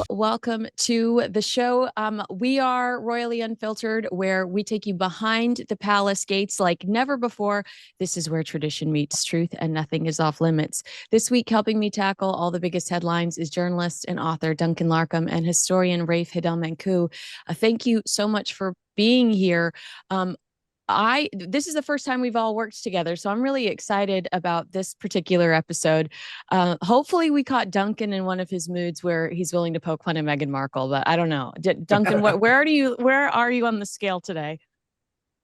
Welcome to the show. We are Royally Unfiltered, where we take you behind the palace gates like never before. This is where tradition meets truth and nothing is off limits. This week, helping me tackle all the biggest headlines is journalist and author Duncan Larcombe and historian Rafe Heydel-Mankoo. Thank you so much for being here. This is the first time we've all worked together, so I'm really excited about this particular episode. Hopefully we caught Duncan in one of his moods where he's willing to poke fun at Meghan Markle, but I don't know. Duncan, where are you on the scale today?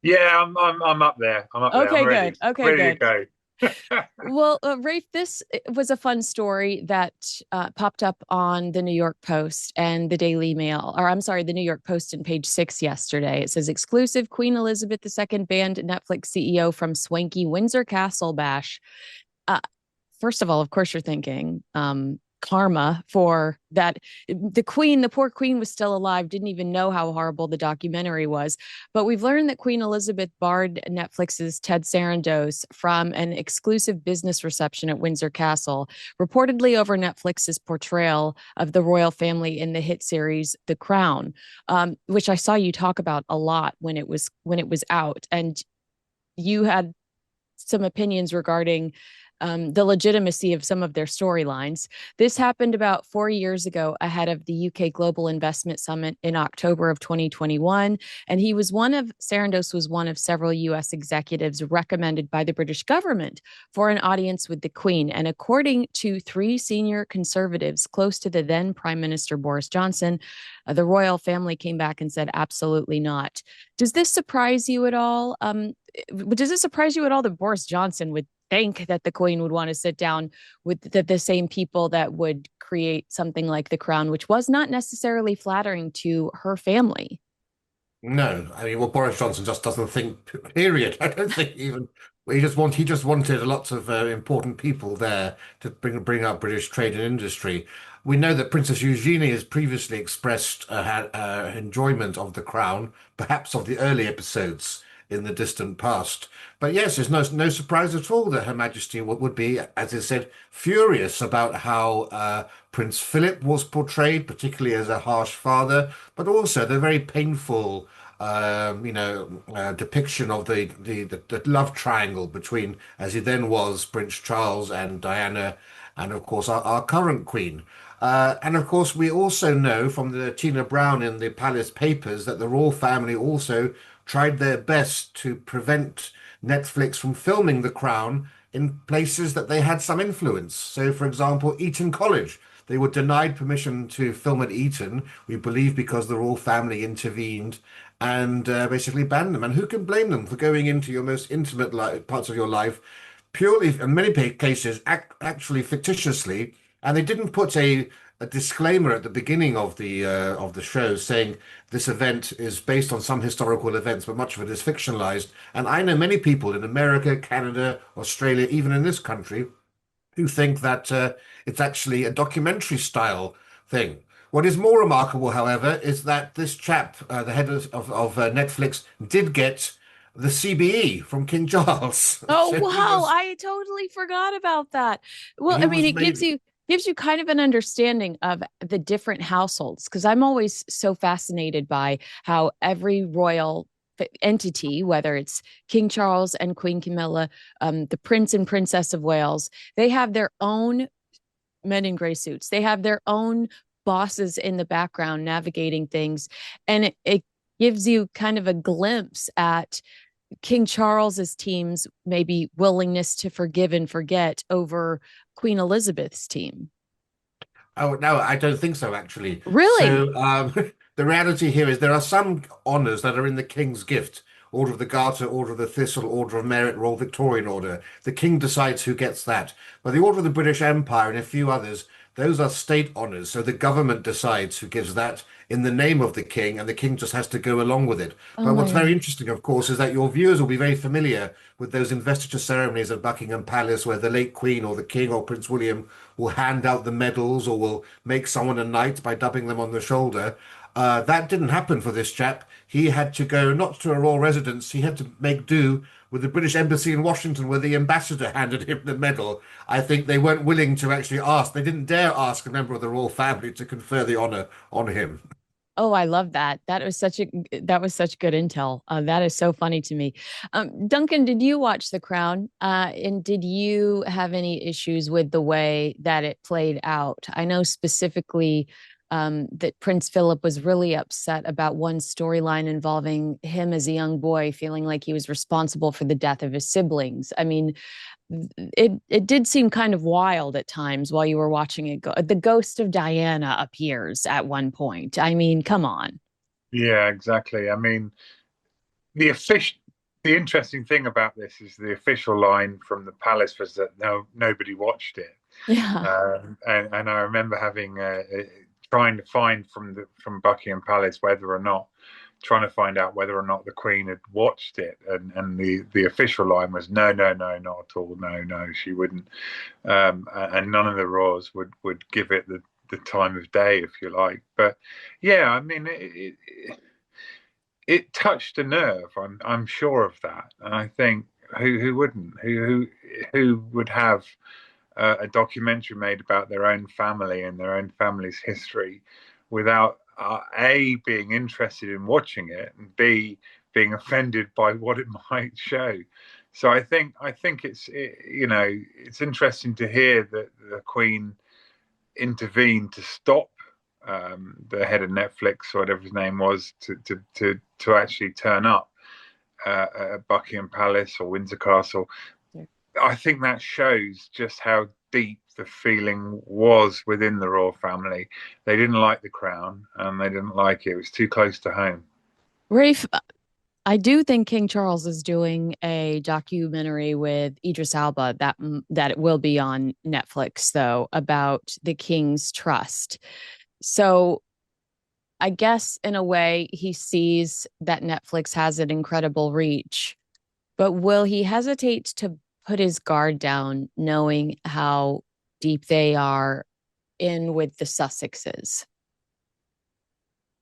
Yeah, I'm up there. I'm up there. I'm Okay, ready. good. Okay, Ready to good. go. Well, Rafe, this was a fun story that popped up on the New York Post and the Daily Mail, or I'm sorry, the New York Post and Page Six yesterday. It says exclusive Queen Elizabeth II banned Netflix CEO from swanky Windsor Castle bash. Uh, First of all, of course, you're thinking karma for that. The queen, the poor queen, was still alive, didn't even know how horrible the documentary was. But we've learned that Queen Elizabeth barred Netflix's Ted Sarandos from an exclusive business reception at Windsor Castle, reportedly over Netflix's portrayal of the royal family in the hit series The Crown, which I saw you talk about a lot when it was out, and you had some opinions regarding the legitimacy of some of their storylines. This happened about 4 years ago ahead of the UK Global Investment Summit in October of 2021. And Sarandos was one of several US executives recommended by the British government for an audience with the Queen. And according to three senior conservatives close to the then Prime Minister Boris Johnson, the royal family came back and said, absolutely not. Does this surprise you at all? Does it surprise you at all that Boris Johnson would think that the Queen would want to sit down with the same people that would create something like The Crown, which was not necessarily flattering to her family? No, I mean, well, Boris Johnson just doesn't think, period. I don't think even he just wanted lots of important people there to bring up British trade and industry. We know that Princess Eugenie has previously expressed her enjoyment of The Crown, perhaps of the early episodes in the distant past. But yes, there's no surprise at all that Her Majesty would be, as I said, furious about how Prince Philip was portrayed, particularly as a harsh father, but also the very painful, depiction of the love triangle between, as he then was, Prince Charles and Diana, and of course our current Queen. And of course, we also know from the Tina Brown in the Palace Papers that the royal family also tried their best to prevent Netflix from filming The Crown in places that they had some influence. So, for example, Eton College. They were denied permission to film at Eton, we believe, because the royal family intervened and basically banned them. And who can blame them for going into your most intimate parts of your life, purely, in many cases, actually fictitiously? And they didn't put a disclaimer at the beginning of the show saying this event is based on some historical events, but much of it is fictionalized. And I know many people in America, Canada, Australia, even in this country, who think that it's actually a documentary style thing. What is more remarkable, however, is that this chap, the head of Netflix, did get the CBE from King Charles. Oh, So wow. I totally forgot about that. Well, he I mean, was it gives made. you kind of an understanding of the different households, because I'm always so fascinated by how every royal entity, whether it's King Charles and Queen Camilla, the Prince and Princess of Wales, they have their own men in gray suits. They have their own bosses in the background navigating things. And it gives you kind of a glimpse at King Charles's team's maybe willingness to forgive and forget over Queen Elizabeth's team. Oh, no, I don't think so, actually. Really? So, the reality here is there are some honours that are in the King's gift. Order of the Garter, Order of the Thistle, Order of Merit, Royal Victorian Order. The King decides who gets that. But the Order of the British Empire and a few others, those are state honours. So the government decides who gives that in the name of the King, and the King just has to go along with it. Oh But my what's very God. interesting, of course, is that your viewers will be very familiar with those investiture ceremonies at Buckingham Palace where the late Queen or the King or Prince William will hand out the medals or will make someone a knight by dubbing them on the shoulder. That didn't happen for this chap. He had to go not to a royal residence, he had to make do with the British Embassy in Washington, where the ambassador handed him the medal. I think they weren't willing to actually ask. They didn't dare ask a member of the royal family to confer the honor on him. Oh, I love that. That was such good intel. That is so funny to me. Duncan, did you watch The Crown? And did you have any issues with the way that it played out? I know specifically that Prince Philip was really upset about one storyline involving him as a young boy feeling like he was responsible for the death of his siblings. I mean, it did seem kind of wild at times while you were watching it go. The ghost of Diana appears at one point. I mean, come on. Yeah, exactly. I mean, the official, the interesting thing about this is the official line from the palace was that nobody watched it. Yeah. And I remember having trying to find from Buckingham Palace whether or not trying to find out whether or not the Queen had watched it, and the official line was no, not at all, no, she wouldn't, and none of the royals would give it the time of day, if you like. But yeah, I mean, it touched a nerve. I'm sure of that, and I think who wouldn't, who would have a documentary made about their own family and their own family's history without A, being interested in watching it, and B, being offended by what it might show. So I think it's interesting to hear that the Queen intervened to stop the head of Netflix, or whatever his name was, to actually turn up at Buckingham Palace or Windsor Castle. I think that shows just how deep the feeling was within the royal family. They didn't like the crown, and they didn't like it. It was too close to home. Rafe, I do think King Charles is doing a documentary with Idris Elba that it will be on Netflix though about the King's Trust. So I guess in a way he sees that Netflix has an incredible reach, but will he hesitate to put his guard down knowing how deep they are in with the Sussexes?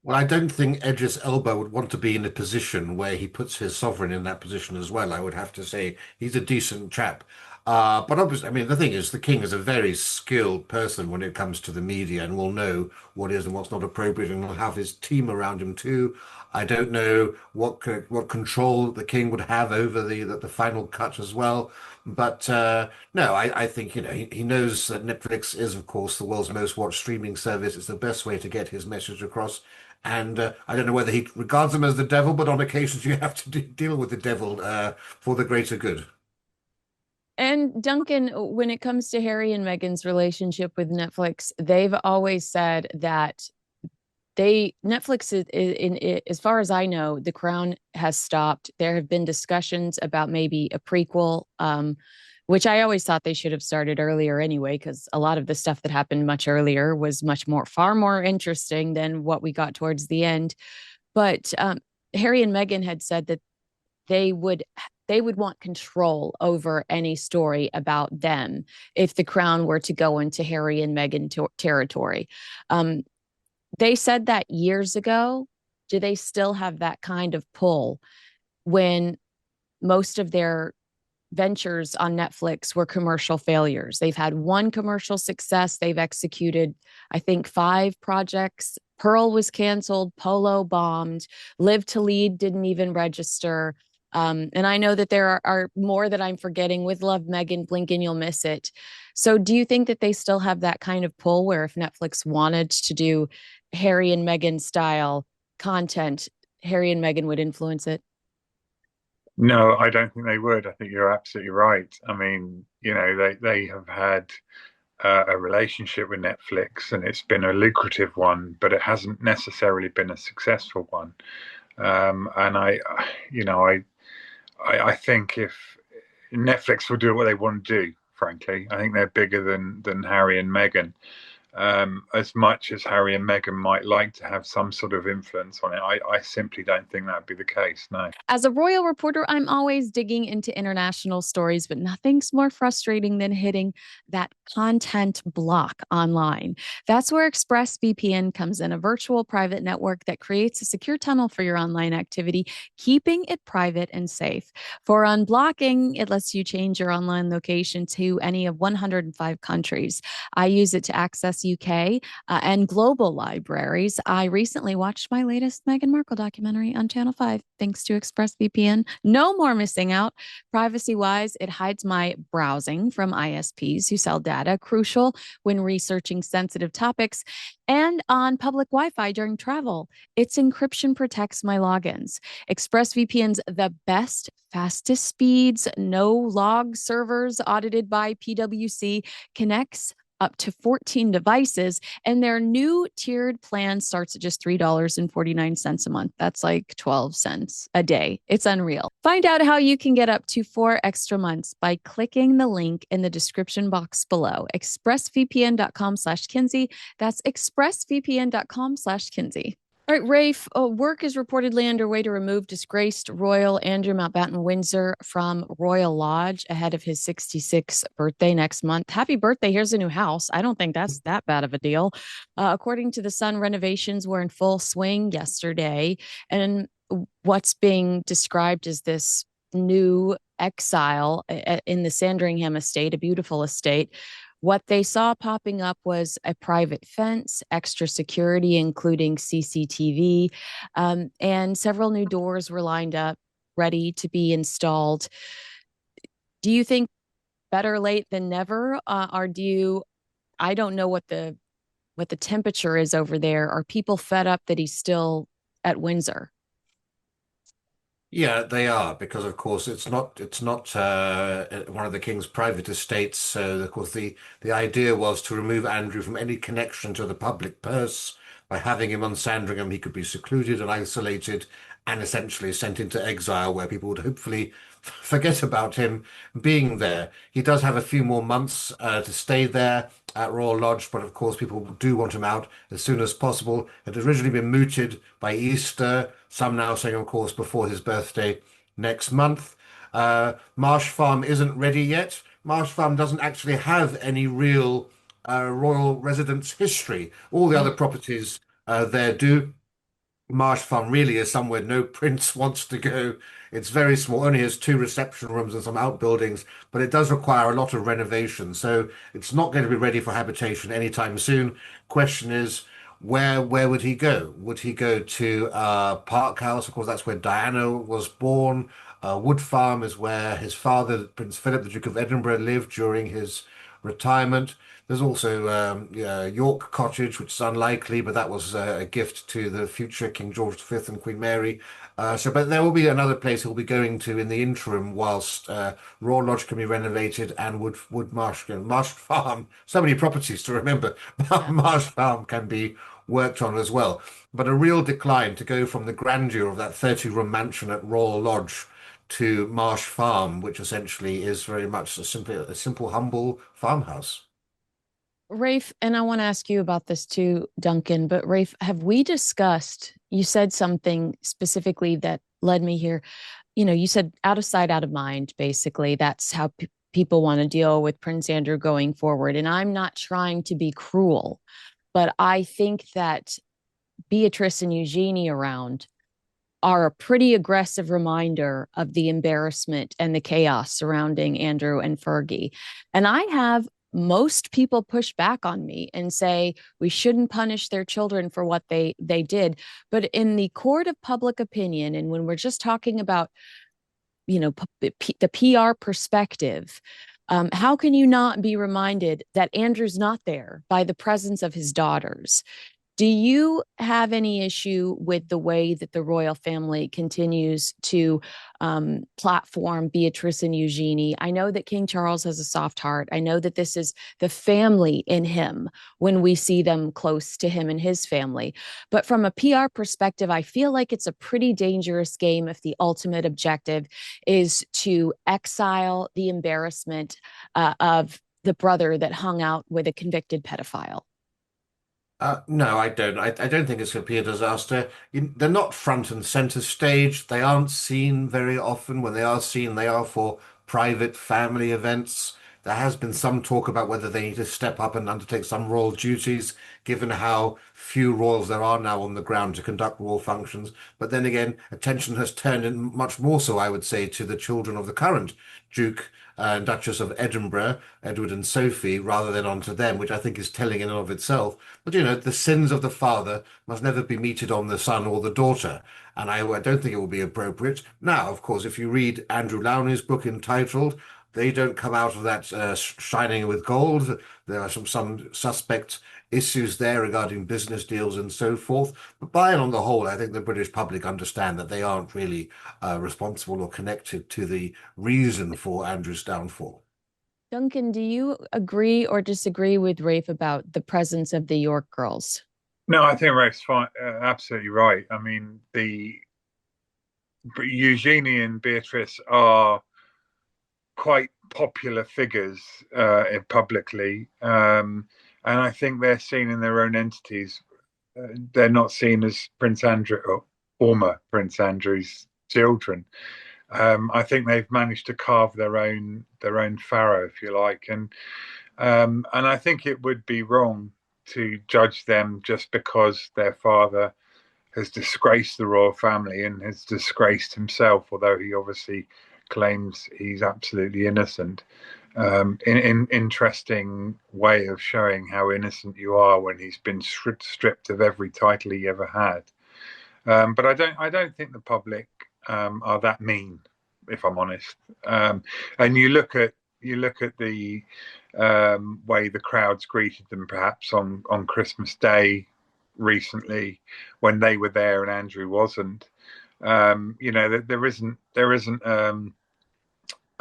Well, I don't think Edris Elba would want to be in a position where he puts his sovereign in that position as well. I would have to say he's a decent chap. But obviously, I mean, the thing is, the king is a very skilled person when it comes to the media and will know what is and what's not appropriate, and will have his team around him too. I don't know what control the king would have over the final cut as well. But no, I think he knows that Netflix is, of course, the world's most watched streaming service. It's the best way to get his message across. And I don't know whether he regards them as the devil, but on occasions you have to deal with the devil for the greater good. And Duncan, when it comes to Harry and Meghan's relationship with Netflix, they've always said that Netflix as far as I know, The Crown has stopped. There have been discussions about maybe a prequel, which I always thought they should have started earlier anyway, because a lot of the stuff that happened much earlier was far more interesting than what we got towards the end. But Harry and Meghan had said that they would they would want control over any story about them if the Crown were to go into Harry and Meghan territory. Um, they said that years ago. Do they still have that kind of pull when most of their ventures on Netflix were commercial failures? They've had one commercial success. They've executed, I think, 5 projects. Pearl was canceled. Polo bombed. Live to Lead didn't even register. And I know that there are more that I'm forgetting with Love, Meghan, Blink and You'll Miss It. So do you think that they still have that kind of pull where if Netflix wanted to do Harry and Meghan style content, Harry and Meghan would influence it? No, I don't think they would. I think you're absolutely right. I mean, they have had a relationship with Netflix, and it's been a lucrative one, but it hasn't necessarily been a successful one. And I think if Netflix will do what they want to do, frankly, I think they're bigger than Harry and Meghan. as much as Harry and Meghan might like to have some sort of influence on it. I simply don't think that'd be the case, no. As a royal reporter, I'm always digging into international stories, but nothing's more frustrating than hitting that content block online. That's where ExpressVPN comes in, a virtual private network that creates a secure tunnel for your online activity, keeping it private and safe. For unblocking, it lets you change your online location to any of 105 countries. I use it to access UK and global libraries. I recently watched my latest Meghan Markle documentary on Channel 5, thanks to ExpressVPN. No more missing out. Privacy wise, it hides my browsing from ISPs who sell data, crucial when researching sensitive topics, and on public Wi Fi during travel. Its encryption protects my logins. ExpressVPN's the best, fastest speeds, no log servers audited by PwC, connects up to 14 devices, and their new tiered plan starts at just $3.49 a month. That's like 12 cents a day. It's unreal. Find out how you can get up to 4 extra months by clicking the link in the description box below. expressvpn.com/Kinsey. That's expressvpn.com/Kinsey. All right, Rafe, work is reportedly underway to remove disgraced Royal Andrew Mountbatten Windsor from Royal Lodge ahead of his 66th birthday next month. Happy birthday. Here's a new house. I don't think that's that bad of a deal. According to The Sun, renovations were in full swing yesterday. And what's being described as this new exile in the Sandringham estate, a beautiful estate. What they saw popping up was a private fence, extra security, including CCTV, and several new doors were lined up, ready to be installed. Do you think better late than never, or do you? I don't know what the temperature is over there. Are people fed up that he's still at Windsor? Yeah, they are because, of course, it's not one of the king's private estates. So, of course, the idea was to remove Andrew from any connection to the public purse. By having him on Sandringham, he could be secluded and isolated, and essentially sent into exile, where people would hopefully forget about him being there. He does have a few more months to stay there at Royal Lodge, but of course, people do want him out as soon as possible. It had originally been mooted by Easter, some now saying, of course, before his birthday next month. Marsh Farm isn't ready yet. Marsh Farm doesn't actually have any real royal residence history. All the other properties there do. Marsh Farm really is somewhere no prince wants to go. It's very small, only has 2 reception rooms and some outbuildings, but it does require a lot of renovation. So it's not going to be ready for habitation anytime soon. Question is, where would he go? Would he go to Park House? Of course, that's where Diana was born. Wood Farm is where his father, Prince Philip, the Duke of Edinburgh, lived during his retirement. There's also yeah, York Cottage, which is unlikely, but that was a gift to the future King George V and Queen Mary. But there will be another place he'll be going to in the interim whilst Royal Lodge can be renovated and Marsh Farm. So many properties to remember. Marsh Farm can be worked on as well. But a real decline to go from the grandeur of that 30-room mansion at Royal Lodge to Marsh Farm, which essentially is very much a simple, humble farmhouse. Rafe, and I want to ask you about this too, Duncan, but Rafe, have we discussed, you said something specifically that led me here. You know, you said out of sight, out of mind, basically. That's how people want to deal with Prince Andrew going forward. And I'm not trying to be cruel, but I think that Beatrice and Eugenie around are a pretty aggressive reminder of the embarrassment and the chaos surrounding Andrew and Fergie. And I have most people push back on me and say we shouldn't punish their children for what they did. But in the court of public opinion, and when we're just talking about, you know, the PR perspective, how can you not be reminded that Andrew's not there by the presence of his daughters? Do you have any issue with the way that the royal family continues to platform Beatrice and Eugenie? I know that King Charles has a soft heart. I know that this is the family in him when we see them close to him and his family. But from a PR perspective, I feel like it's a pretty dangerous game if the ultimate objective is to exile the embarrassment of the brother that hung out with a convicted pedophile. No, I don't. I don't think it's going to be a disaster. They're not front and center stage. They aren't seen very often. When they are seen, they are for private family events. There has been some talk about whether they need to step up and undertake some royal duties, given how few royals there are now on the ground to conduct royal functions. But then again, attention has turned in much more so, I would say, to the children of the current Duke and Duchess of Edinburgh, Edward and Sophie, rather than onto them, which I think is telling in and of itself. But the sins of the father must never be meted on the son or the daughter, and I don't think it will be appropriate. Now, of course, if you read Andrew Lowney's book entitled They Don't Come Out of That Shining with Gold, there are some suspect issues there regarding business deals and so forth. But by and on the whole, I think the British public understand that they aren't really responsible or connected to the reason for Andrew's downfall. Duncan, do you agree or disagree with Rafe about the presence of the York girls? No, I think Rafe's fine, absolutely right. I mean, the Eugenie and Beatrice are quite popular figures publicly, and I think they're seen in their own entities. They're not seen as Prince Andrew or former Prince Andrew's children. I think they've managed to carve their own farrow, if you like, and I think it would be wrong to judge them just because their father has disgraced the royal family and has disgraced himself, although he obviously claims he's absolutely innocent. In interesting way of showing how innocent you are when he's been stripped of every title he ever had. But I don't think the public are that mean, if I'm honest. And you look at the way the crowds greeted them, perhaps on Christmas Day recently, when they were there and Andrew wasn't. There isn't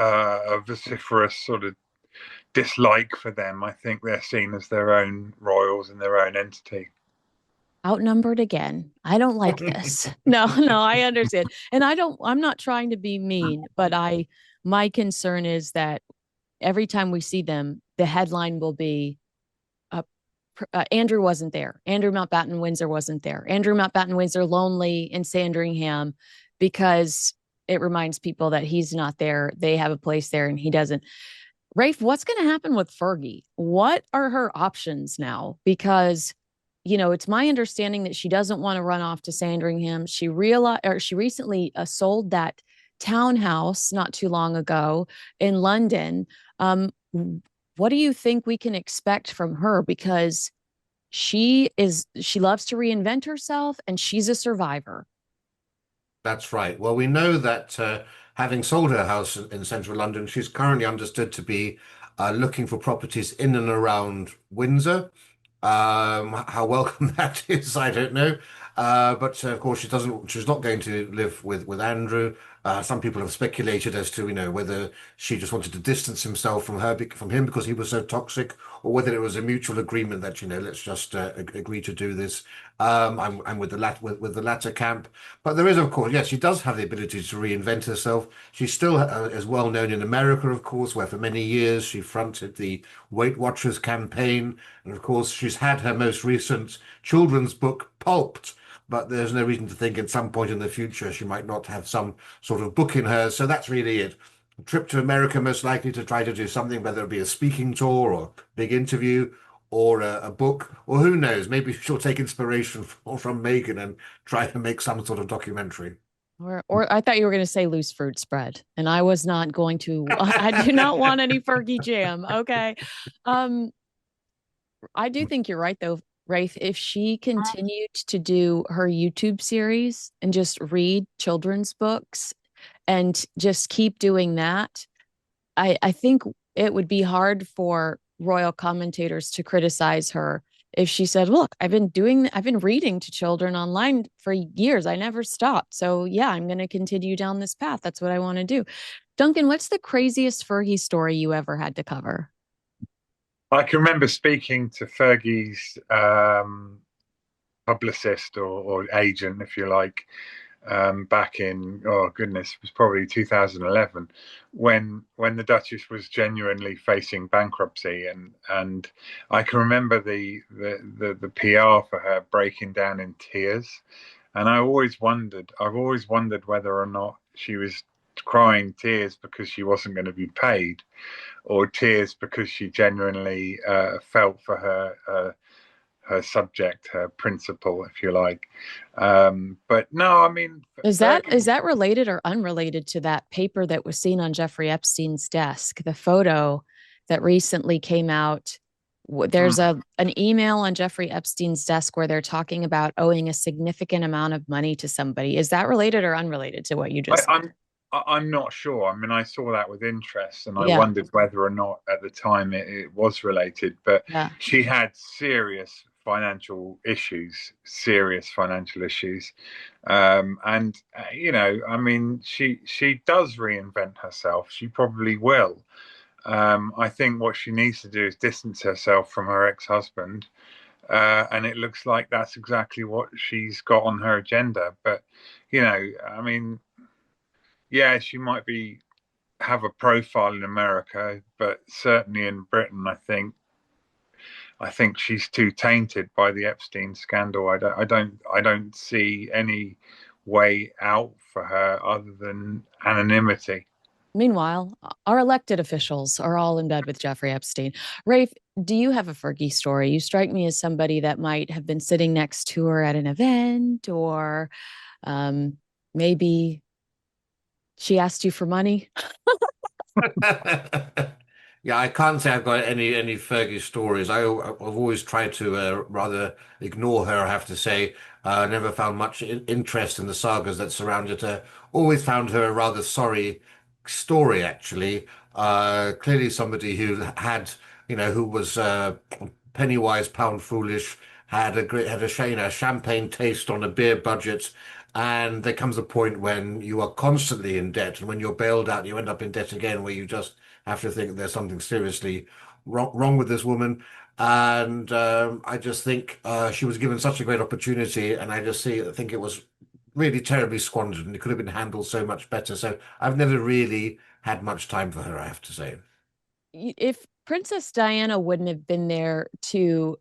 a vociferous sort of dislike for them. I think they're seen as their own royals and their own entity. Outnumbered again. I don't like this. No, no, I understand. And I'm not trying to be mean, but my concern is that every time we see them, the headline will be Andrew wasn't there. Andrew Mountbatten Windsor wasn't there. Andrew Mountbatten Windsor lonely in Sandringham because it reminds people that he's not there. They have a place there and he doesn't. Rafe, what's going to happen with Fergie? What are her options now? Because it's my understanding that she doesn't want to run off to Sandringham. She recently sold that townhouse not too long ago in London. What do you think we can expect from her? Because she loves to reinvent herself and she's a survivor. That's right. Well, we know that having sold her house in central London, she's currently understood to be looking for properties in and around Windsor. How welcome that is, I don't know. But of course, she's not going to live with Andrew. Some people have speculated as to, whether she just wanted to distance himself from him because he was so toxic, or whether it was a mutual agreement that, let's just agree to do this. I'm with the latter camp. But there is, of course, yes, she does have the ability to reinvent herself. She's still is well known in America, of course, where for many years she fronted the Weight Watchers campaign. And of course, she's had her most recent children's book pulped, but there's no reason to think at some point in the future she might not have some sort of book in her. So that's really it. A trip to America, most likely to try to do something, whether it be a speaking tour or big interview or a book, or who knows, maybe she'll take inspiration from Meghan and try to make some sort of documentary. Or I thought you were going to say loose fruit spread, and I was not going to. I do not want any Fergie jam. Okay, um, I do think you're right though, Rafe. If she continued to do her YouTube series and just read children's books and just keep doing that, I think it would be hard for royal commentators to criticize her if she said, "Look, I've been reading to children online for years. I never stopped. So yeah, I'm going to continue down this path. That's what I want to do." Duncan, what's the craziest Fergie story you ever had to cover? I can remember speaking to Fergie's publicist or agent, if you like, back in, oh goodness, it was probably 2011, when the Duchess was genuinely facing bankruptcy, and I can remember the PR for her breaking down in tears, and I've always wondered whether or not she was crying tears because she wasn't going to be paid, or tears because she genuinely felt for her subject, her principal, if you like. But no, I mean, Is Fergie. that related or unrelated to that paper that was seen on Jeffrey Epstein's desk? The photo that recently came out. There's Mm, an email on Jeffrey Epstein's desk where they're talking about owing a significant amount of money to somebody. Is that related or unrelated to what you I, just said? I'm not sure. I mean, I saw that with interest, and I Yeah, wondered whether or not at the time it was related. But yeah. she had serious financial issues, and I mean, she does reinvent herself. She probably will. I think what she needs to do is distance herself from her ex-husband, and it looks like that's exactly what she's got on her agenda. But I mean, yeah, she might be have a profile in America, but certainly in Britain, I think she's too tainted by the Epstein scandal. I don't see any way out for her other than anonymity. Meanwhile, our elected officials are all in bed with Jeffrey Epstein. Rafe, do you have a Fergie story? You strike me as somebody that might have been sitting next to her at an event, or um, maybe she asked you for money. Yeah, I can't say I've got any Fergie stories. I've always tried to rather ignore her, I have to say. Never found much interest in the sagas that surrounded her. Always found her a rather sorry story, actually. Clearly somebody who had, who was penny wise, pound foolish, had a champagne taste on a beer budget. And there comes a point when you are constantly in debt, and when you're bailed out, you end up in debt again, where you just have to think there's something seriously wrong with this woman. And I just think she was given such a great opportunity, and I think it was really terribly squandered, and it could have been handled so much better. So I've never really had much time for her, I have to say. If Princess Diana wouldn't have been there to,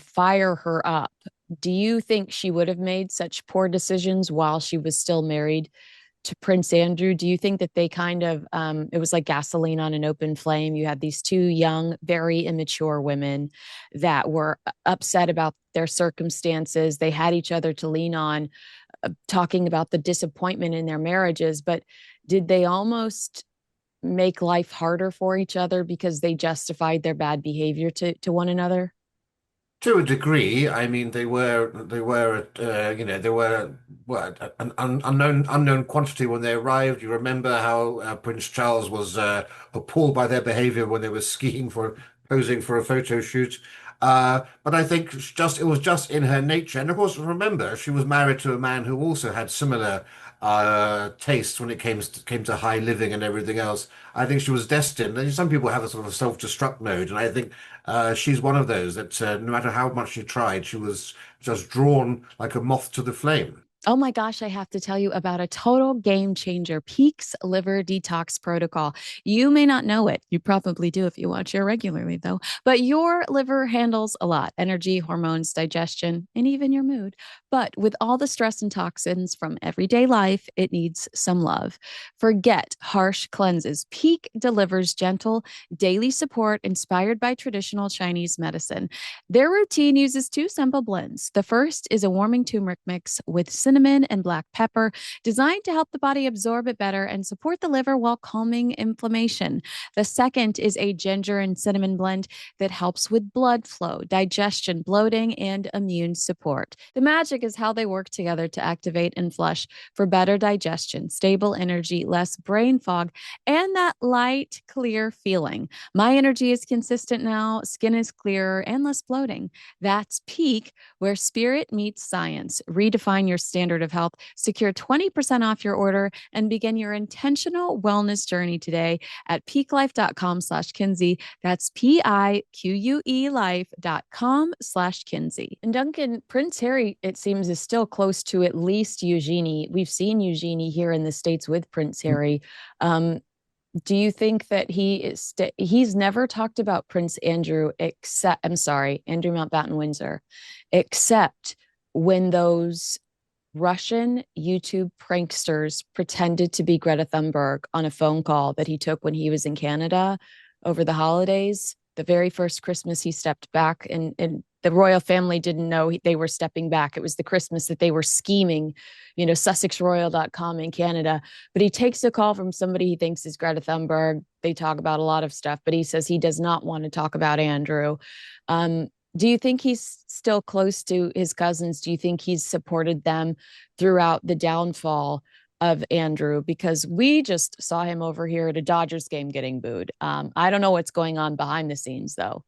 fire her up, do you think she would have made such poor decisions while she was still married to Prince Andrew? Do you think that they kind of, it was like gasoline on an open flame? You had these two young, very immature women that were upset about their circumstances. They had each other to lean on, talking about the disappointment in their marriages, but did they almost make life harder for each other because they justified their bad behavior to one another? To a degree, I mean, they were what an unknown quantity when they arrived. You remember how Prince Charles was appalled by their behavior when they were skiing for posing for a photo shoot. But I think it was just in her nature. And of course, remember, she was married to a man who also had similar tastes when it came to high living and everything else. I think she was destined. And some people have a sort of self-destruct mode, and I think she's one of those that no matter how much she tried, she was just drawn like a moth to the flame. Oh my gosh, I have to tell you about a total game changer, Peak's liver detox protocol. You may not know it. You probably do if you watch it regularly, though. But your liver handles a lot: energy, hormones, digestion, and even your mood. But with all the stress and toxins from everyday life, it needs some love. Forget harsh cleanses. Peak delivers gentle, daily support inspired by traditional Chinese medicine. Their routine uses two simple blends. The first is a warming turmeric mix with cinnamon and black pepper, designed to help the body absorb it better and support the liver while calming inflammation. The second is a ginger and cinnamon blend that helps with blood flow, digestion, bloating, and immune support. The magic is how they work together to activate and flush for better digestion, stable energy, less brain fog, and that light, clear feeling. My energy is consistent now, skin is clearer, and less bloating. That's Peak, where spirit meets science. Redefine your standard standard of health. Secure 20% off your order and begin your intentional wellness journey today at peaklife.com/Kinsey. That's PIQUE life.com/Kinsey. And Duncan, Prince Harry, it seems, is still close to at least Eugenie. We've seen Eugenie here in the States with Prince Harry. Do you think that he's never talked about Prince Andrew Andrew Mountbatten Windsor, except when those Russian YouTube pranksters pretended to be Greta Thunberg on a phone call that he took when he was in Canada over the holidays. The very first Christmas he stepped back, and the royal family didn't know they were stepping back. It was the Christmas that they were scheming, SussexRoyal.com in Canada. But he takes a call from somebody he thinks is Greta Thunberg. They talk about a lot of stuff, but he says he does not want to talk about Andrew. Do you think he's still close to his cousins? Do you think he's supported them throughout the downfall of Andrew? Because we just saw him over here at a Dodgers game getting booed. I don't know what's going on behind the scenes, though.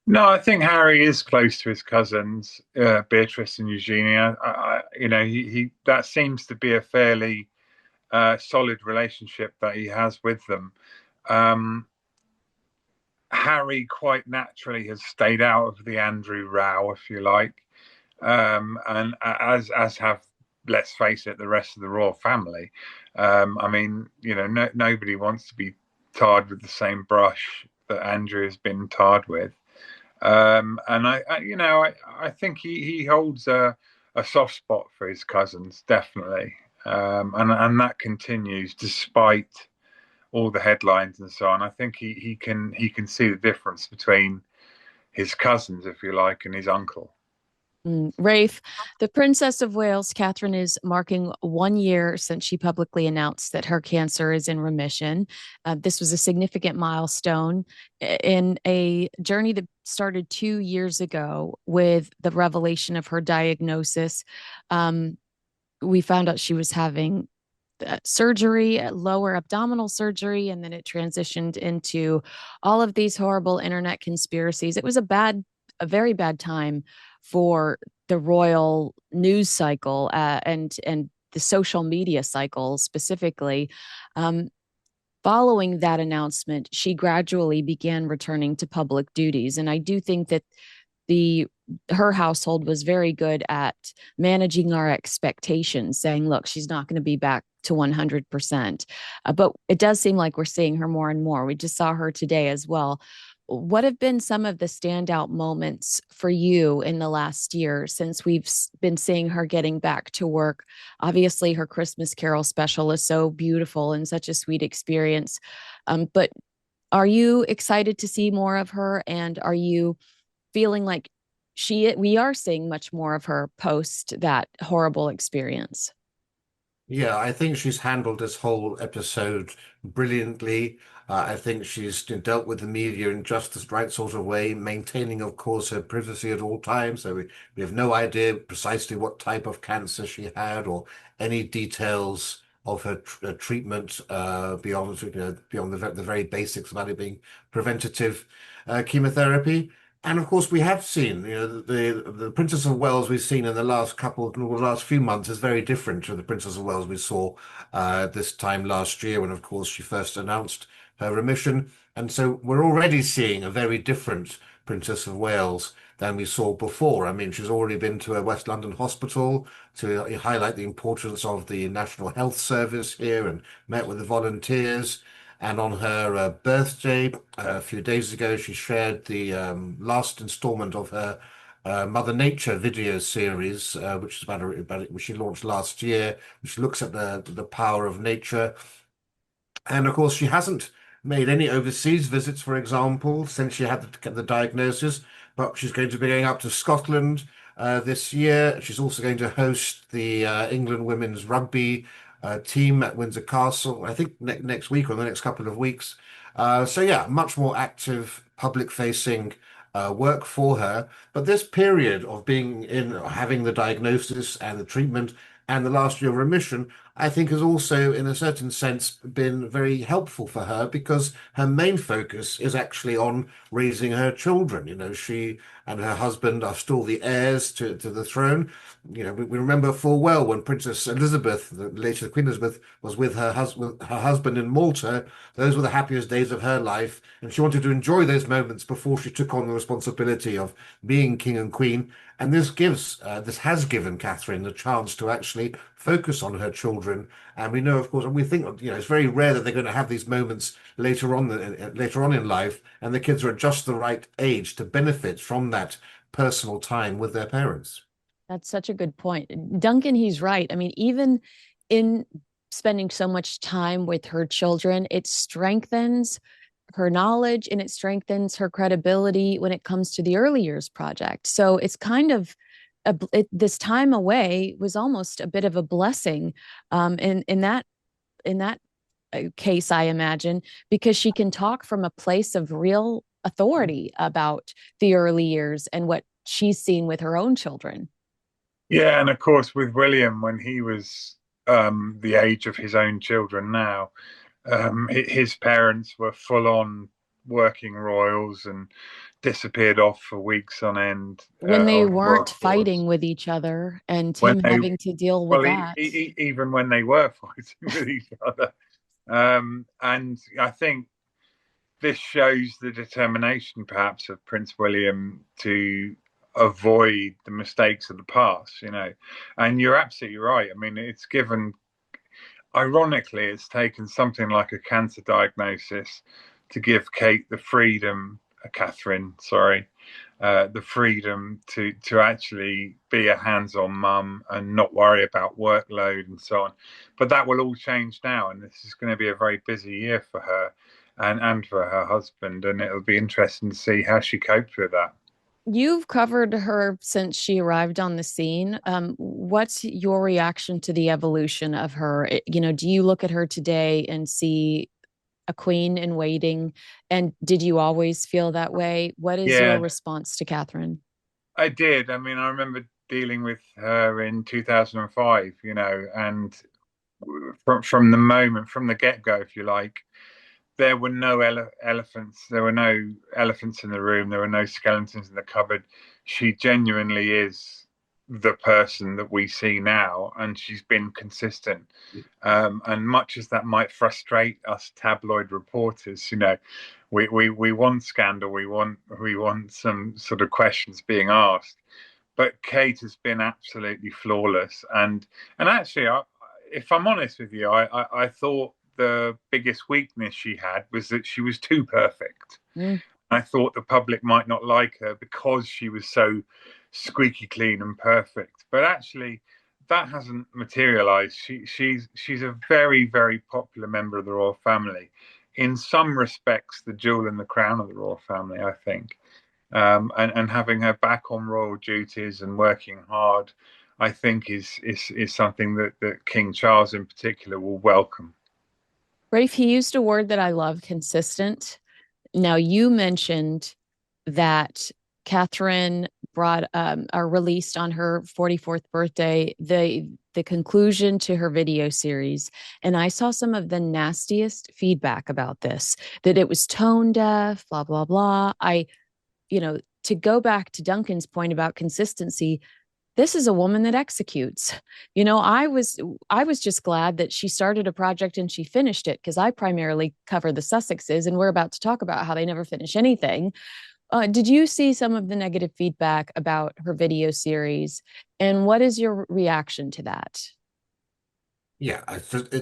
No, I think Harry is close to his cousins, Beatrice and Eugenia. He that seems to be a fairly solid relationship that he has with them. Harry quite naturally has stayed out of the Andrew row, if you like, and as have, let's face it, the rest of the royal family. Nobody wants to be tarred with the same brush that Andrew has been tarred with. And I think he holds a soft spot for his cousins, definitely, and that continues despite all the headlines and so on. I think he can see the difference between his cousins, if you like, and his uncle. Rafe, the Princess of Wales, Catherine, is marking 1 year since she publicly announced that her cancer is in remission. This was a significant milestone in a journey that started 2 years ago with the revelation of her diagnosis. We found out she was having surgery, lower abdominal surgery, and then it transitioned into all of these horrible internet conspiracies. It was a very bad time for the royal news cycle and the social media cycle specifically. Following that announcement, she gradually began returning to public duties, and I do think that her household was very good at managing our expectations, saying, look, she's not going to be back to 100%. But it does seem like we're seeing her more and more. We just saw her today as well. What have been some of the standout moments for you in the last year since we've been seeing her getting back to work? Obviously, her Christmas Carol special is so beautiful and such a sweet experience. But are you excited to see more of her? And are you feeling like we are seeing much more of her post that horrible experience? Yeah, I think she's handled this whole episode brilliantly. I think she's dealt with the media in just the right sort of way, maintaining, of course, her privacy at all times. So we have no idea precisely what type of cancer she had or any details of her treatment beyond the very basics about it being preventative chemotherapy. And of course, we have seen, the Princess of Wales we've seen in the last few months is very different to the Princess of Wales we saw this time last year when, of course, she first announced her remission. And so we're already seeing a very different Princess of Wales than we saw before. I mean, she's already been to a West London hospital to highlight the importance of the National Health Service here and met with the volunteers. And on her birthday, a few days ago, she shared the last installment of her Mother Nature video series, which is which she launched last year, which looks at the power of nature. And of course, she hasn't made any overseas visits, for example, since she had the diagnosis. But she's going to be going up to Scotland this year. She's also going to host the England women's rugby team at Windsor Castle, I think next week or the next couple of weeks. So yeah, much more active public-facing work for her. But this period of having the diagnosis and the treatment and the last year of remission, I think has also, in a certain sense, been very helpful for her because her main focus is actually on raising her children. She and her husband are still the heirs to the throne. We remember full well when Princess Elizabeth, later Queen Elizabeth, was with her husband in Malta. Those were the happiest days of her life, and she wanted to enjoy those moments before she took on the responsibility of being king and queen. And this has given Catherine the chance to actually focus on her children. And we know, of course, and we think, it's very rare that they're going to have these moments later on in life, and the kids are at just the right age to benefit from that personal time with their parents. That's such a good point. Duncan, he's right. I mean, even in spending so much time with her children, it strengthens her knowledge and it strengthens her credibility when it comes to the early years project. So it's kind of this time away was almost a bit of a blessing in that case, I imagine, because she can talk from a place of real authority about the early years and what she's seen with her own children. Yeah, and of course with William when he was the age of his own children now, his parents were full on working royals and disappeared off for weeks on end When they on the weren't workforce. fighting with each other and When him they, having to deal with well, that. even when they were fighting with each other, and I think this shows the determination, perhaps, of Prince William to avoid the mistakes of the past. And you're absolutely right. I mean, ironically, it's taken something like a cancer diagnosis to give Catherine, sorry, the freedom to actually be a hands-on mum and not worry about workload and so on. But that will all change now, and this is going to be a very busy year for her and for her husband, and it'll be interesting to see how she copes with that. You've covered her since she arrived on the scene. What's your reaction to the evolution of her? Do you look at her today and see a queen in waiting? And did you always feel that way? What is your Yeah, response to Catherine? I did. I mean, I remember dealing with her in 2005, and from the moment, from the get-go, if you like, there were no elephants. There were no elephants in the room. There were no skeletons in the cupboard. She genuinely is the person that we see now, and she's been consistent. And much as that might frustrate us tabloid reporters, we want scandal. We want some sort of questions being asked. But Kate has been absolutely flawless, and actually, if I'm honest with you, I thought the biggest weakness she had was that she was too perfect. Mm. I thought the public might not like her because she was so squeaky clean and perfect. But actually, that hasn't materialized. She's a very, very popular member of the royal family. In some respects, the jewel in the crown of the royal family, I think. And having her back on royal duties and working hard, I think is something that King Charles in particular will welcome. Rafe, he used a word that I love, consistent. Now, you mentioned that Catherine brought or released on her 44th birthday the conclusion to her video series. And I saw some of the nastiest feedback about this, that it was tone deaf, blah, blah, blah. To go back to Duncan's point about consistency, this is a woman that executes. I was just glad that she started a project and she finished it because I primarily cover the Sussexes and we're about to talk about how they never finish anything. Did you see some of the negative feedback about her video series, and what is your reaction to that? Yeah,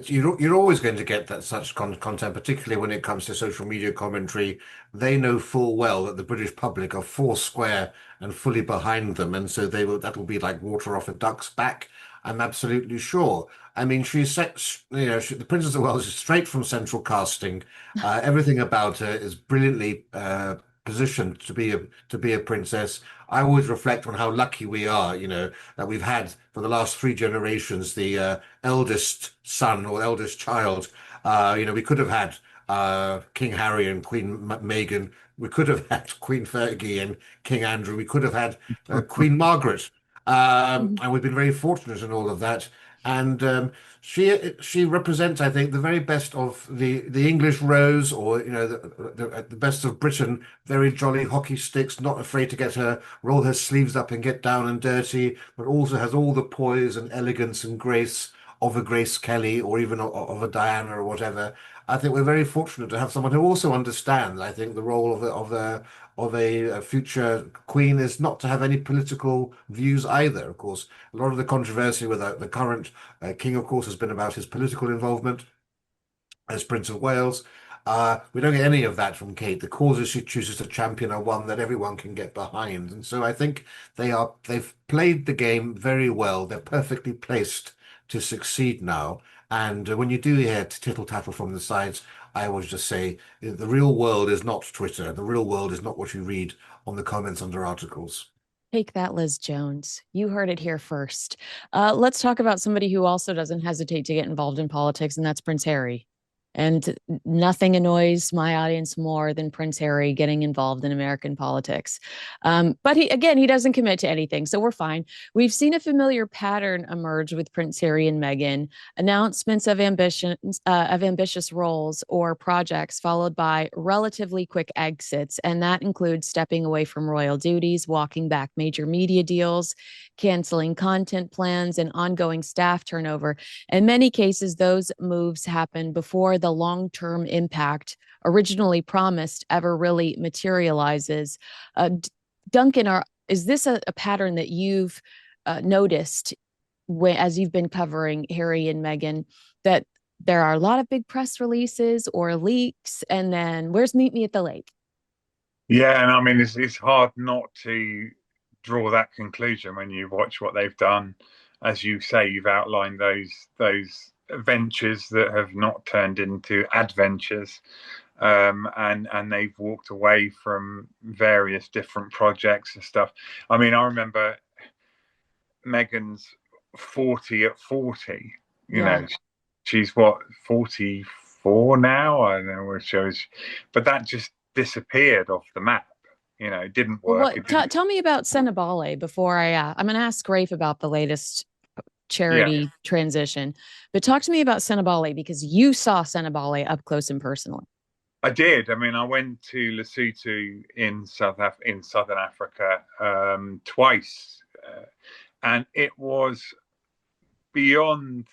you're always going to get that such content, particularly when it comes to social media commentary. They know full well that the British public are four square and fully behind them, and so that'll be like water off a duck's back. I'm absolutely sure. I mean, the Princess of Wales is straight from central casting. Everything about her is brilliantly positioned to be a princess. I always reflect on how lucky we are, that we've had for the last three generations the eldest son or eldest child. We could have had King Harry and Queen Meghan. We could have had Queen Fergie and King Andrew. We could have had Queen Margaret. And we've been very fortunate in all of that. And she represents, I think, the very best of the English Rose, or the best of Britain. Very jolly hockey sticks, not afraid to get her roll her sleeves up and get down and dirty, but also has all the poise and elegance and grace of a Grace Kelly, or even of a Diana or whatever. I think we're very fortunate to have someone who also understands. I think the role of a future queen is not to have any political views either. Of course, a lot of the controversy with the current king, of course, has been about his political involvement as Prince of Wales. We don't get any of that from Kate. The causes she chooses to champion are one that everyone can get behind. And so I think they've played the game very well. They're perfectly placed to succeed now. And when you do hear tittle-tattle from the sides, I always just say the real world is not Twitter. The real world is not what you read on the comments under articles. Take that, Liz Jones. You heard it here first. Let's talk about somebody who also doesn't hesitate to get involved in politics, and that's Prince Harry. And nothing annoys my audience more than Prince Harry getting involved in American politics. But he doesn't commit to anything, so we're fine. We've seen a familiar pattern emerge with Prince Harry and Meghan: announcements of ambitious roles or projects, followed by relatively quick exits, and that includes stepping away from royal duties, walking back major media deals, canceling content plans, and ongoing staff turnover. In many cases, those moves happen before the long-term impact originally promised ever really materializes. Duncan, is this a pattern that you've noticed as you've been covering Harry and Meghan, that there are a lot of big press releases or leaks, and then where's Meet Me at the Lake? Yeah, and I mean it's hard not to draw that conclusion when you watch what they've done. As you say, you've outlined those ventures that have not turned into adventures, and they've walked away from various different projects and stuff. I mean, I remember Meghan's 40 at 40. You Yeah. know, she's what, 44 now? I don't know where she was, but that just disappeared off the map. It didn't work. Tell me about Senabale before I'm going to ask Rafe about the latest charity transition. But talk to me about Senabale, because you saw Senabale up close and personally. I did. I mean, I went to Lesotho in Southern Africa twice, and it was beyond.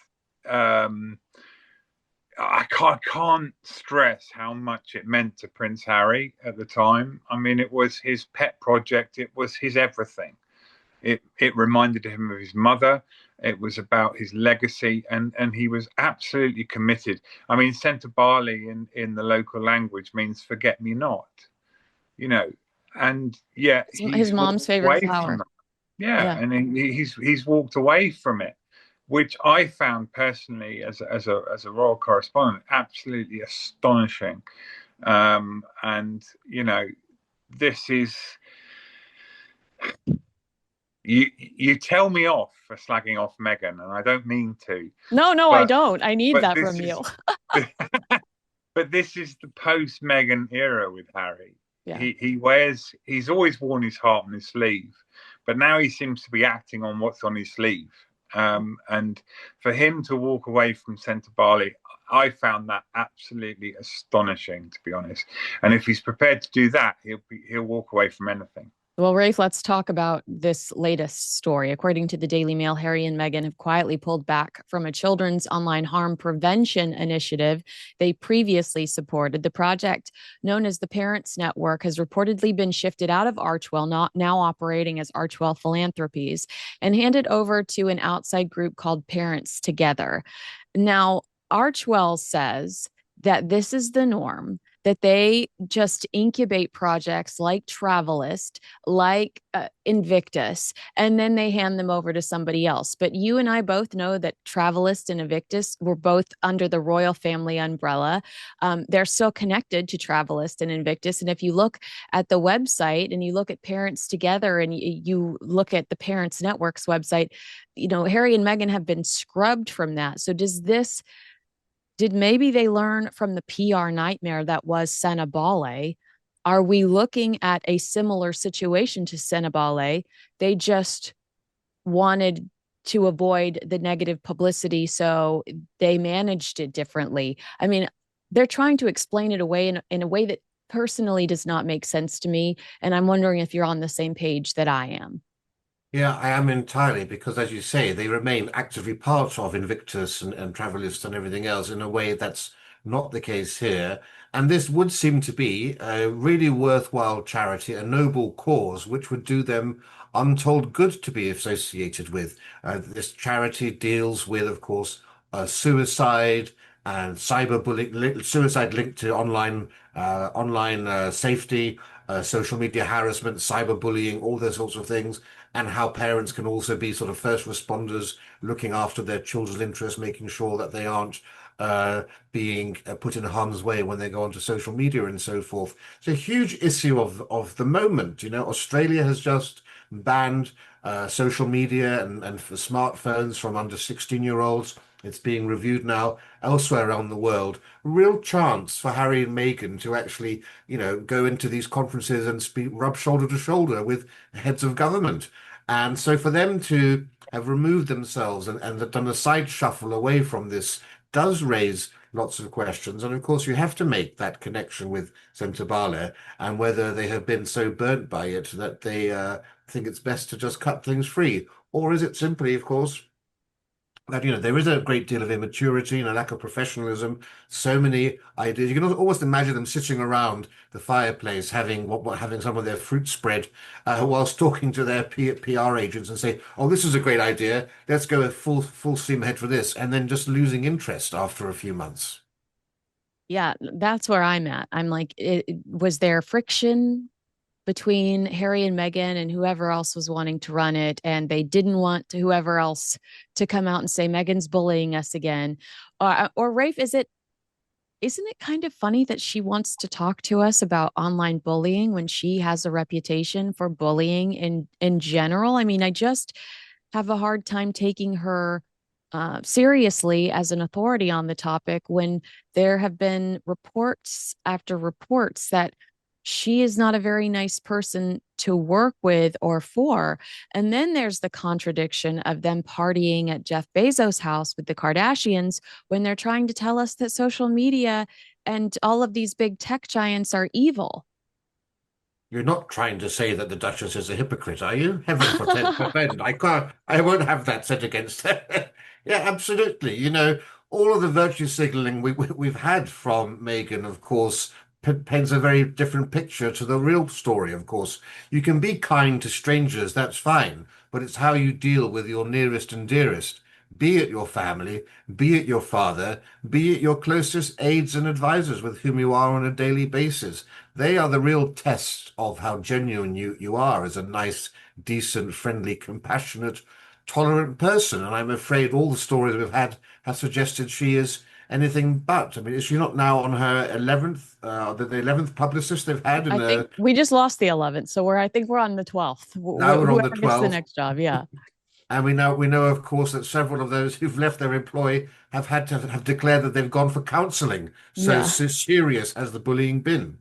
I can't stress how much it meant to Prince Harry at the time. I mean, it was his pet project. It was his everything. It reminded him of his mother. It was about his legacy, and he was absolutely committed. I mean, Sentabali in the local language means forget me not, and yeah, his mom's favorite flower. Yeah, and he's walked away from it, which I found personally as a royal correspondent absolutely astonishing. And this is. You tell me off for slagging off Meghan, and I don't mean to. No, I don't. I need that from you. But this is the post-Meghan era with Harry. Yeah. He's always worn his heart on his sleeve, but now he seems to be acting on what's on his sleeve. And for him to walk away from Sentabali, I found that absolutely astonishing, to be honest. And if he's prepared to do that, he'll walk away from anything. Well, Rafe, let's talk about this latest story. According to the Daily Mail, Harry and Meghan have quietly pulled back from a children's online harm prevention initiative they previously supported. The project, known as the Parents Network, has reportedly been shifted out of Archewell, now operating as Archewell Philanthropies, and handed over to an outside group called Parents Together. Now, Archewell says that this is the norm, that they just incubate projects like Travelist, like Invictus, and then they hand them over to somebody else. But you and I both know that Travelist and Invictus were both under the royal family umbrella. They're still connected to Travelist and Invictus. And if you look at the website and you look at Parents Together and you look at the Parents Network's website, Harry and Meghan have been scrubbed from that. So did maybe they learn from the PR nightmare that was Senabale? Are we looking at a similar situation to Senabale? They just wanted to avoid the negative publicity. So they managed it differently. I mean, they're trying to explain it away in a way that personally does not make sense to me. And I'm wondering if you're on the same page that I am. Yeah, I am entirely because, as you say, they remain actively part of Invictus and Travelist and everything else in a way that's not the case here. And this would seem to be a really worthwhile charity, a noble cause, which would do them untold good to be associated with. This charity deals with, of course, suicide and cyberbullying, suicide linked to online safety, social media harassment, cyberbullying, all those sorts of things, and how parents can also be sort of first responders looking after their children's interests, making sure that they aren't being put in harm's way when they go onto social media and so forth. It's a huge issue of the moment. You know, Australia has just banned social media and for smartphones from under 16-year-olds. It's being reviewed now elsewhere around the world. Real chance for Harry and Meghan to actually, go into these conferences and rub shoulder to shoulder with heads of government. And so for them to have removed themselves and have done a side shuffle away from this does raise lots of questions. And of course, you have to make that connection with Sentebale and whether they have been so burnt by it that they think it's best to just cut things free. Or is it simply, of course, that there is a great deal of immaturity and a lack of professionalism, so many ideas. You can almost imagine them sitting around the fireplace having some of their fruit spread whilst talking to their PR agents and say, "Oh, this is a great idea. Let's go full steam ahead for this," and then just losing interest after a few months. Yeah, that's where I'm at. I'm like, was there friction between Harry and Meghan and whoever else was wanting to run it, and they didn't want whoever else to come out and say Meghan's bullying us again? Or Rafe, isn't it kind of funny that she wants to talk to us about online bullying when she has a reputation for bullying in general? I mean, I just have a hard time taking her seriously as an authority on the topic when there have been reports after reports that she is not a very nice person to work with or for. And then there's the contradiction of them partying at Jeff Bezos' house with the Kardashians when they're trying to tell us that social media and all of these big tech giants are evil. You're not trying to say that the Duchess is a hypocrite, are you? Heaven forfend. I can't, I won't have that said against her. Yeah, absolutely. All of the virtue signaling we've had from Meghan, of course, paints a very different picture to the real story, of course. You can be kind to strangers, that's fine, but it's how you deal with your nearest and dearest. Be it your family, be it your father, be it your closest aides and advisors with whom you are on a daily basis. They are the real test of how genuine you are as a nice, decent, friendly, compassionate, tolerant person. And I'm afraid all the stories we've had have suggested she is anything but. I mean, is she not now on her 11th, the 11th publicist they've had in I think we just lost the 11th, so I think we're on the 12th. now we're on the Whoever gets the 12th. next job, yeah. And we know, of course, that several of those who've left their employ have had to have declared that they've gone for counselling. Yeah. So serious has the bullying been.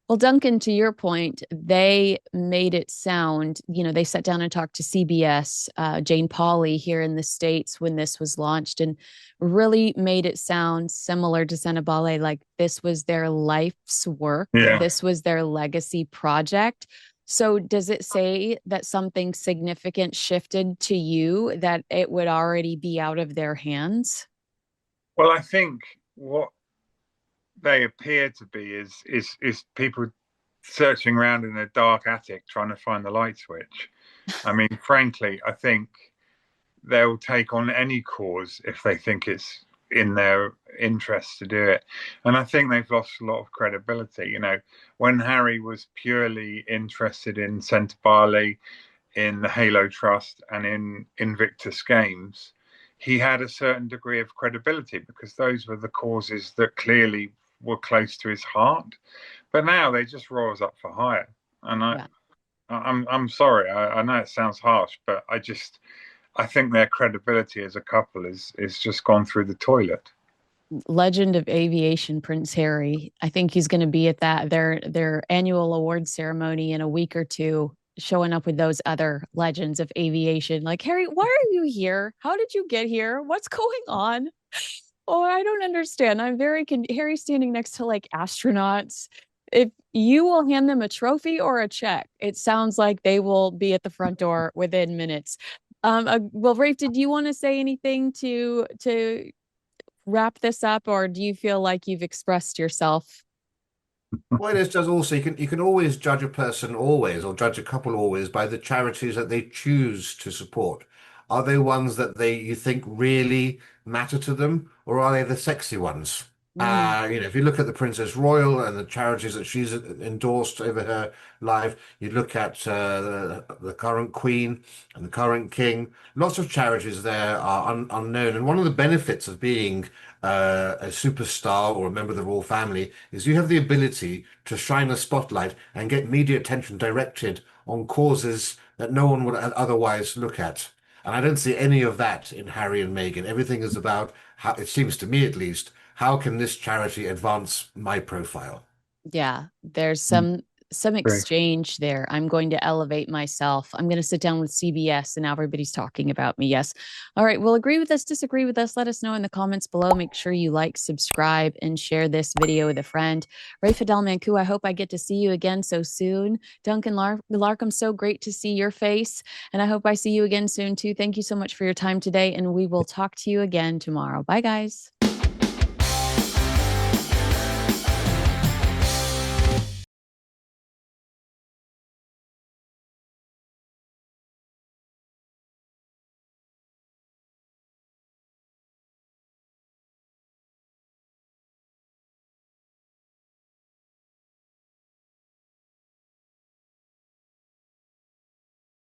Well, Duncan, to your point, they made it sound, they sat down and talked to CBS, Jane Pauley here in the States when this was launched, and really made it sound similar to Senebale, like this was their life's work. Yeah. This was their legacy project. So does it say that something significant shifted to you, that it would already be out of their hands? Well, I think what they appear to be is people searching around in a dark attic trying to find the light switch. I mean, frankly, I think they'll take on any cause if they think it's in their interest to do it. And I think they've lost a lot of credibility. When Harry was purely interested in Sentebale, in the Halo Trust, and in Invictus Games, he had a certain degree of credibility because those were the causes that clearly were close to his heart. But now they just roll us up for hire. And Yeah. I'm sorry. I know it sounds harsh, but I think their credibility as a couple is just gone through the toilet. Legend of aviation Prince Harry. I think he's going to be at their annual award ceremony in a week or two. showing up with those other legends of aviation. Like, Harry, why are you here? How did you get here? What's going on? Oh, I don't understand. I'm very Harry's standing next to like astronauts. If you will hand them a trophy or a check, it sounds like they will be at the front door within minutes. Well, Rafe, did you want to say anything to wrap this up, or do you feel like you've expressed yourself? Well, it's just also you can always judge a person always or judge a couple always by the charities that they choose to support. Are they ones that they you think really matter to them, or are they the sexy ones? Mm, If you look at the Princess Royal and the charities that she's endorsed over her life, you look at the current Queen and the current King. Lots of charities there are unknown, and one of the benefits of being a superstar or a member of the royal family is you have the ability to shine a spotlight and get media attention directed on causes that no one would otherwise look at. And I don't see any of that in Harry and Meghan. Everything is about how, it seems to me at least, how can this charity advance my profile? yeah, there's Mm, some great. exchange there. I'm going to elevate myself. I'm going to sit down with CBS and now everybody's talking about me. Yes. All right. Well, agree with us, disagree with us. Let us know in the comments below. Make sure you like, subscribe, and share this video with a friend. Rafe Heydel-Mankoo, I hope I get to see you again so soon. Duncan Larcombe, so great to see your face. And I hope I see you again soon too. Thank you so much for your time today. And we will talk to you again tomorrow. Bye, guys.